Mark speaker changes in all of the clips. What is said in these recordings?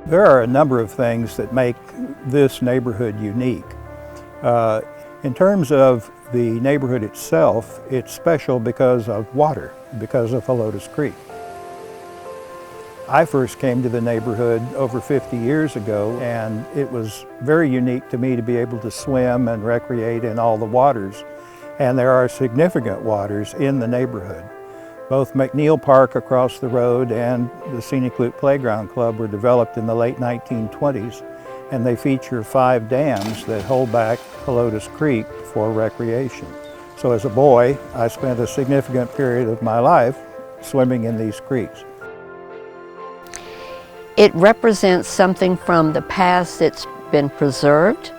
Speaker 1: There are a number of things that make this neighborhood unique. In terms of the neighborhood itself, it's special because of water, because of Helotes Creek. I first came to the neighborhood over 50 years ago, and it was very unique to me to be able to swim and recreate in all the waters. And there are significant waters in the neighborhood. Both McNeil Park across the road and the Scenic Loop Playground Club were developed in the late 1920s, and they feature 5 dams that hold back Helotes Creek for recreation. So as a boy, I spent a significant period of my life swimming in these creeks.
Speaker 2: It represents something from the past that's been preserved.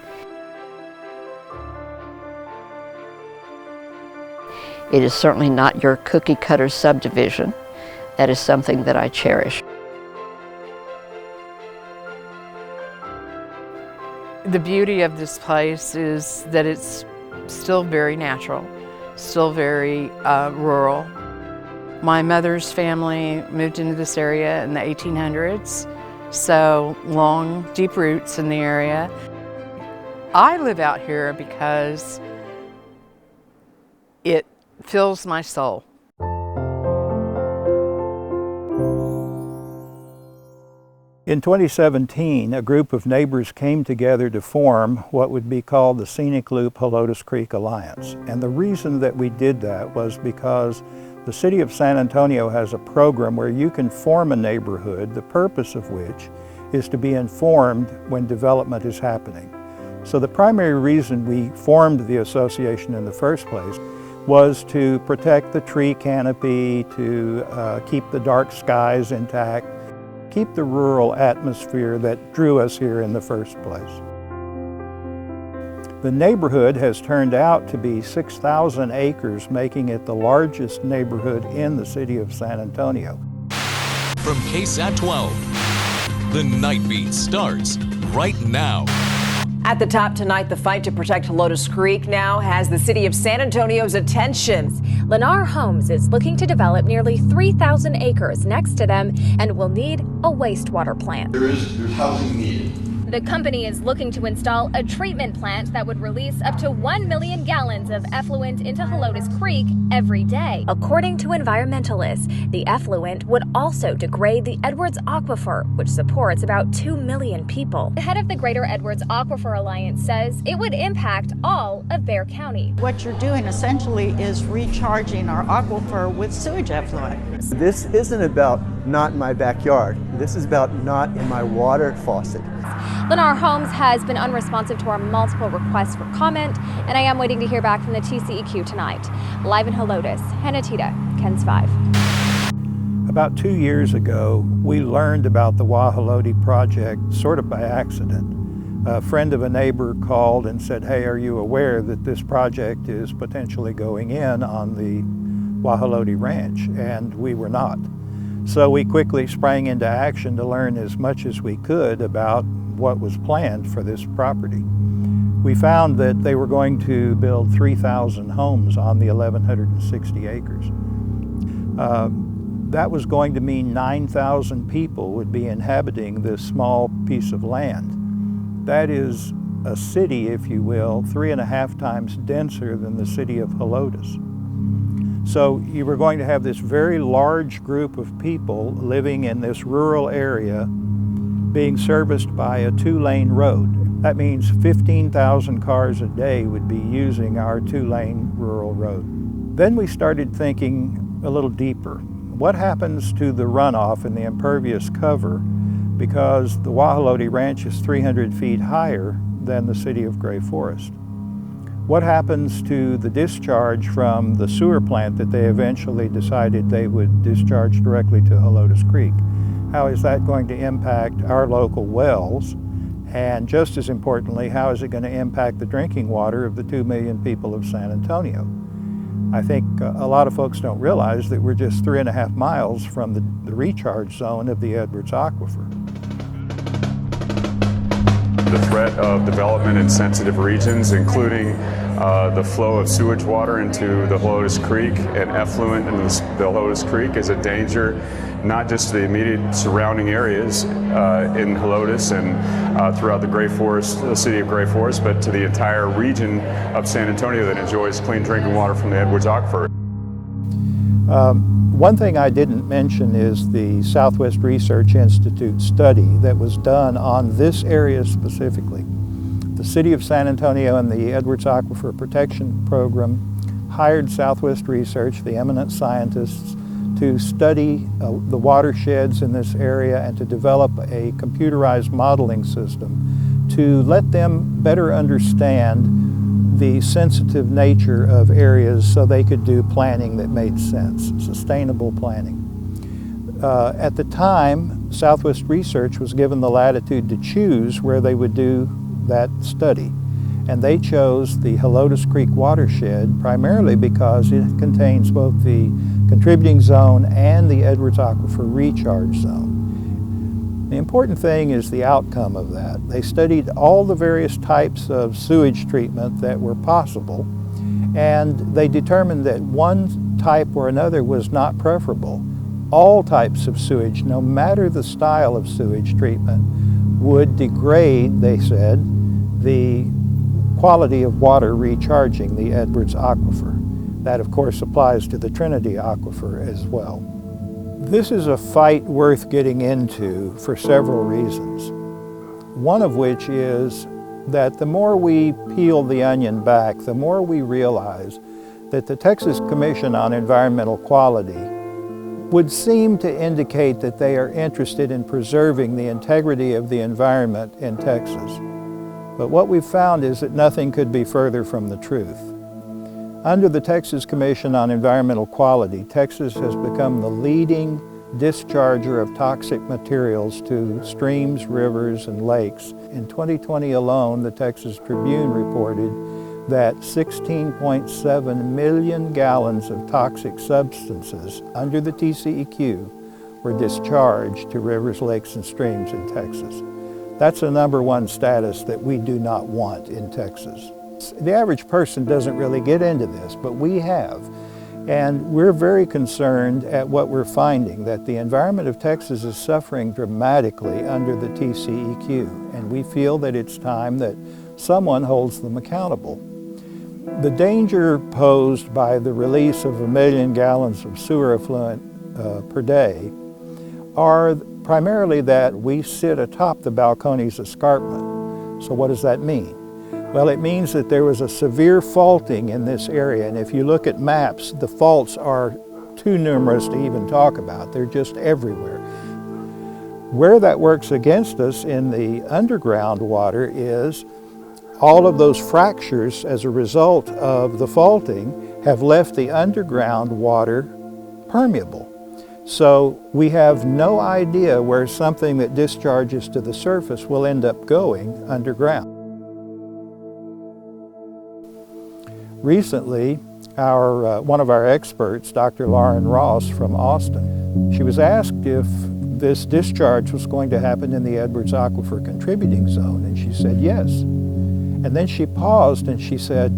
Speaker 2: It is certainly not your cookie-cutter subdivision. That is something that I cherish.
Speaker 3: The beauty of this place is that it's still very natural, still very rural. My mother's family moved into this area in the 1800s, so long, deep roots in the area. I live out here because it fills my soul.
Speaker 1: In 2017, a group of neighbors came together to form what would be called the Scenic Loop Helotes Creek Alliance. And the reason that we did that was because the City of San Antonio has a program where you can form a neighborhood, the purpose of which is to be informed when development is happening. So the primary reason we formed the association in the first place was to protect the tree canopy, to keep the dark skies intact, keep the rural atmosphere that drew us here in the first place. The neighborhood has turned out to be 6,000 acres, making it the largest neighborhood in the city of San Antonio.
Speaker 4: From KSAT 12, the Night Beat starts right now.
Speaker 5: At the top tonight, the fight to protect Helotes Creek now has the city of San Antonio's attention.
Speaker 6: Lennar Homes is looking to develop nearly 3,000 acres next to them and will need a wastewater plant.
Speaker 7: There's housing needed.
Speaker 8: The company is looking to install a treatment plant that would release up to 1 million gallons of effluent into Helotes Creek every day.
Speaker 6: According to environmentalists, the effluent would also degrade the Edwards Aquifer, which supports about 2 million people.
Speaker 8: The head of the Greater Edwards Aquifer Alliance says it would impact all of Bexar County.
Speaker 9: What you're doing essentially is recharging our aquifer with sewage effluent.
Speaker 10: This isn't about not in my backyard. This is about not in my water faucet.
Speaker 8: Lennar Homes has been unresponsive to our multiple requests for comment, and I am waiting to hear back from the TCEQ tonight. Live in Helotes, Hannah Tita, KENS 5.
Speaker 1: About 2 years ago, we learned about the Wahalote project sort of by accident. A friend of a neighbor called and said, "Hey, are you aware that this project is potentially going in on the Wahalote Ranch?" And we were not. So we quickly sprang into action to learn as much as we could about what was planned for this property. We found that they were going to build 3,000 homes on the 1,160 acres. That was going to mean 9,000 people would be inhabiting this small piece of land. That is a city, if you will, 3.5 times denser than the city of Helotes. So you were going to have this very large group of people living in this rural area being serviced by a 2-lane road. That means 15,000 cars a day would be using our 2-lane rural road. Then we started thinking a little deeper. What happens to the runoff and the impervious cover because the Wahalote Ranch is 300 feet higher than the city of Gray Forest? What happens to the discharge from the sewer plant that they eventually decided they would discharge directly to Helotes Creek? How is that going to impact our local wells? And just as importantly, how is it going to impact the drinking water of the 2 million people of San Antonio? I think a lot of folks don't realize that we're just 3.5 miles from the recharge zone of the Edwards Aquifer.
Speaker 11: The threat of development in sensitive regions, including
Speaker 7: The flow of sewage water into the Helotes Creek and effluent into the Helotes Creek is a danger, not just to the immediate surrounding areas in Helotes and throughout the Gray Forest, the city of Gray Forest, but to the entire region of San Antonio that enjoys clean drinking water from the Edwards Aquifer.
Speaker 1: One thing I didn't mention is the Southwest Research Institute study that was done on this area specifically. The City of San Antonio and the Edwards Aquifer Protection Program hired Southwest Research, the eminent scientists, to study the watersheds in this area and to develop a computerized modeling system to let them better understand the sensitive nature of areas so they could do planning that made sense, sustainable planning. At the time, Southwest Research was given the latitude to choose where they would do that study. And they chose the Helotes Creek watershed primarily because it contains both the contributing zone and the Edwards Aquifer recharge zone. The important thing is the outcome of that. They studied all the various types of sewage treatment that were possible, and they determined that one type or another was not preferable. All types of sewage, no matter the style of sewage treatment, would degrade, they said, the quality of water recharging the Edwards Aquifer. That, of course, applies to the Trinity Aquifer as well. This is a fight worth getting into for several reasons. One of which is that the more we peel the onion back, the more we realize that the Texas Commission on Environmental Quality would seem to indicate that they are interested in preserving the integrity of the environment in Texas. But what we've found is that nothing could be further from the truth. Under the Texas Commission on Environmental Quality, Texas has become the leading discharger of toxic materials to streams, rivers, and lakes. In 2020 alone, the Texas Tribune reported that 16.7 million gallons of toxic substances under the TCEQ were discharged to rivers, lakes, and streams in Texas. That's a #1 status that we do not want in Texas. The average person doesn't really get into this, but we have. And we're very concerned at what we're finding, that the environment of Texas is suffering dramatically under the TCEQ, and we feel that it's time that someone holds them accountable. The danger posed by the release of 1 million gallons of sewer effluent per day are primarily that we sit atop the Balcones Escarpment. So what does that mean? Well, it means that there was a severe faulting in this area, and if you look at maps, the faults are too numerous to even talk about. They're just everywhere. Where that works against us in the underground water is all of those fractures as a result of the faulting have left the underground water permeable. So we have no idea where something that discharges to the surface will end up going underground. Recently, one of our experts, Dr. Lauren Ross from Austin, she was asked if this discharge was going to happen in the Edwards Aquifer contributing zone, and she said yes. And then she paused and she said,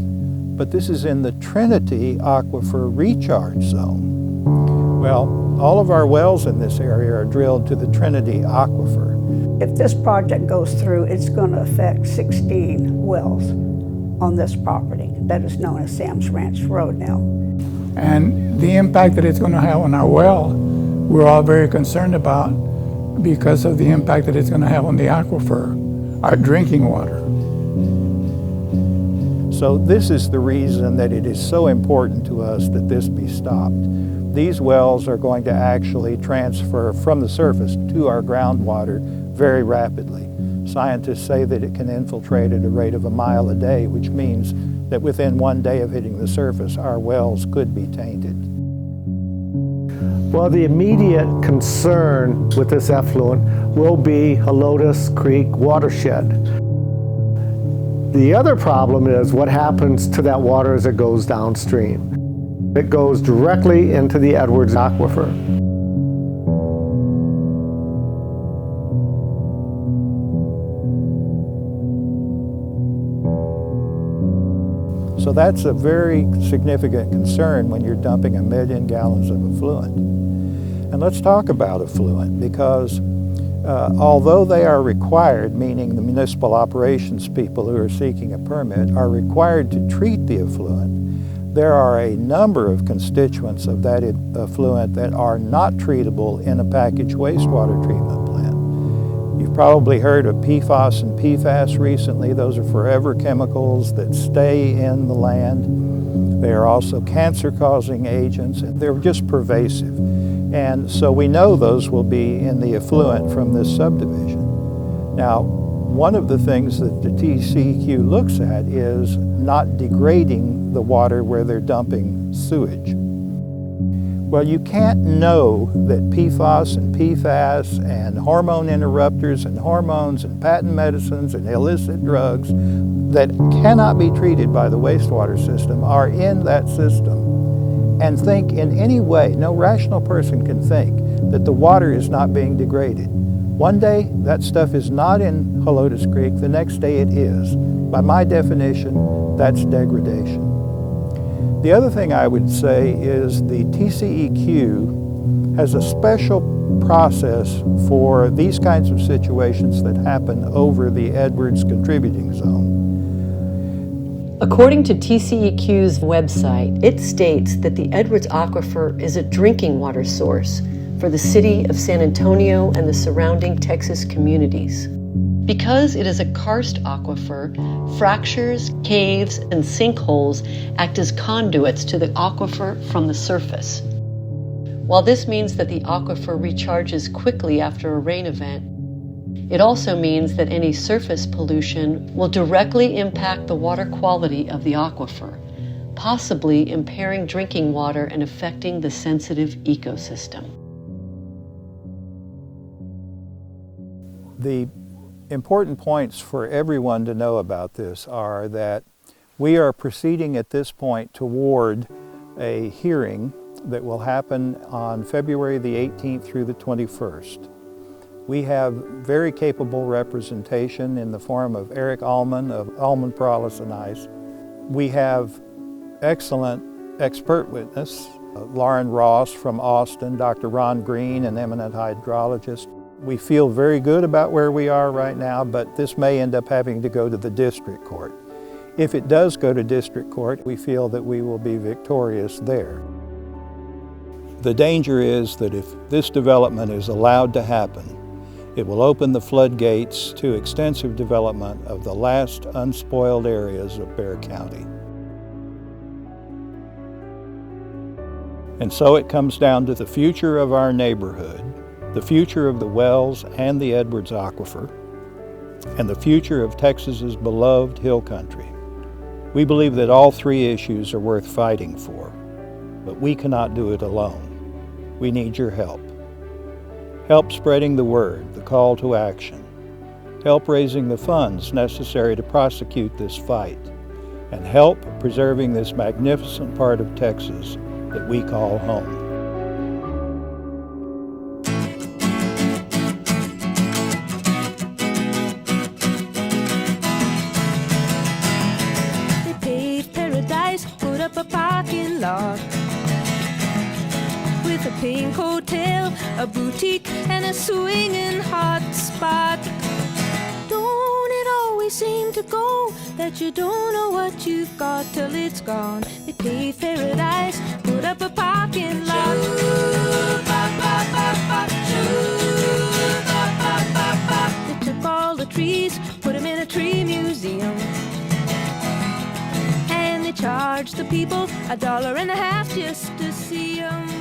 Speaker 1: but this is in the Trinity Aquifer recharge zone. Well, all of our wells in this area are drilled to the Trinity Aquifer.
Speaker 11: If this project goes through, it's going to affect 16 wells on this property that is known as Sam's Ranch Road now.
Speaker 12: And the impact that it's going to have on our well, we're all very concerned about because of the impact that it's going to have on the aquifer, our drinking water.
Speaker 1: So this is the reason that it is so important to us that this be stopped. These wells are going to actually transfer from the surface to our groundwater very rapidly. Scientists say that it can infiltrate at a rate of 1 mile a day, which means that within 1 day of hitting the surface, our wells could be tainted.
Speaker 10: Well, the immediate concern with this effluent will be Helotes Creek watershed. The other problem is what happens to that water as it goes downstream. It goes directly into the Edwards Aquifer.
Speaker 1: So that's a very significant concern when you're dumping 1 million gallons of effluent. And let's talk about effluent, because although they are required, meaning the municipal operations people who are seeking a permit are required to treat the effluent, there are a number of constituents of that effluent that are not treatable in a packaged wastewater treatment plant. You've probably heard of PFAS and PFAS recently. Those are forever chemicals that stay in the land. They are also cancer-causing agents, and they're just pervasive. And so we know those will be in the effluent from this subdivision. Now, one of the things that the TCEQ looks at is not degrading the water where they're dumping sewage. Well, you can't know that PFAS and PFAS and hormone interrupters and hormones and patent medicines and illicit drugs that cannot be treated by the wastewater system are in that system and think in any way, no rational person can think that the water is not being degraded. One day, that stuff is not in Helotes Creek, the next day it is. By my definition, that's degradation. The other thing I would say is the TCEQ has a special process for these kinds of situations that happen over the Edwards contributing zone.
Speaker 13: According to TCEQ's website, it states that the Edwards Aquifer is a drinking water source for the city of San Antonio and the surrounding Texas communities. Because it is a karst aquifer, fractures, caves, and sinkholes act as conduits to the aquifer from the surface. While this means that the aquifer recharges quickly after a rain event, it also means that any surface pollution will directly impact the water quality of the aquifer, possibly impairing drinking water and affecting the sensitive ecosystem.
Speaker 1: The important points for everyone to know about this are that we are proceeding at this point toward a hearing that will happen on February the 18th through the 21st. We have very capable representation in the form of Eric Allman of Allman Peralez and Ice. We have excellent expert witness, Lauren Ross from Austin, Dr. Ron Green, an eminent hydrologist. We feel very good about where we are right now, but this may end up having to go to the district court. If it does go to district court, we feel that we will be victorious there. The danger is that if this development is allowed to happen, it will open the floodgates to extensive development of the last unspoiled areas of Bexar County. And so it comes down to the future of our neighborhood, the future of the wells and the Edwards Aquifer, and the future of Texas's beloved hill country. We believe that all three issues are worth fighting for, but we cannot do it alone. We need your help. Help spreading the word, the call to action. Help raising the funds necessary to prosecute this fight, and help preserving this magnificent part of Texas that we call home.
Speaker 14: Put up a parking lot with a pink hotel, a boutique, and a swinging hot spot. Don't it always seem to go that you don't know what you've got till it's gone? They paved paradise, put up a parking lot. They took all the trees, put them in a tree museum. Charge the people $1.50 just to see 'em.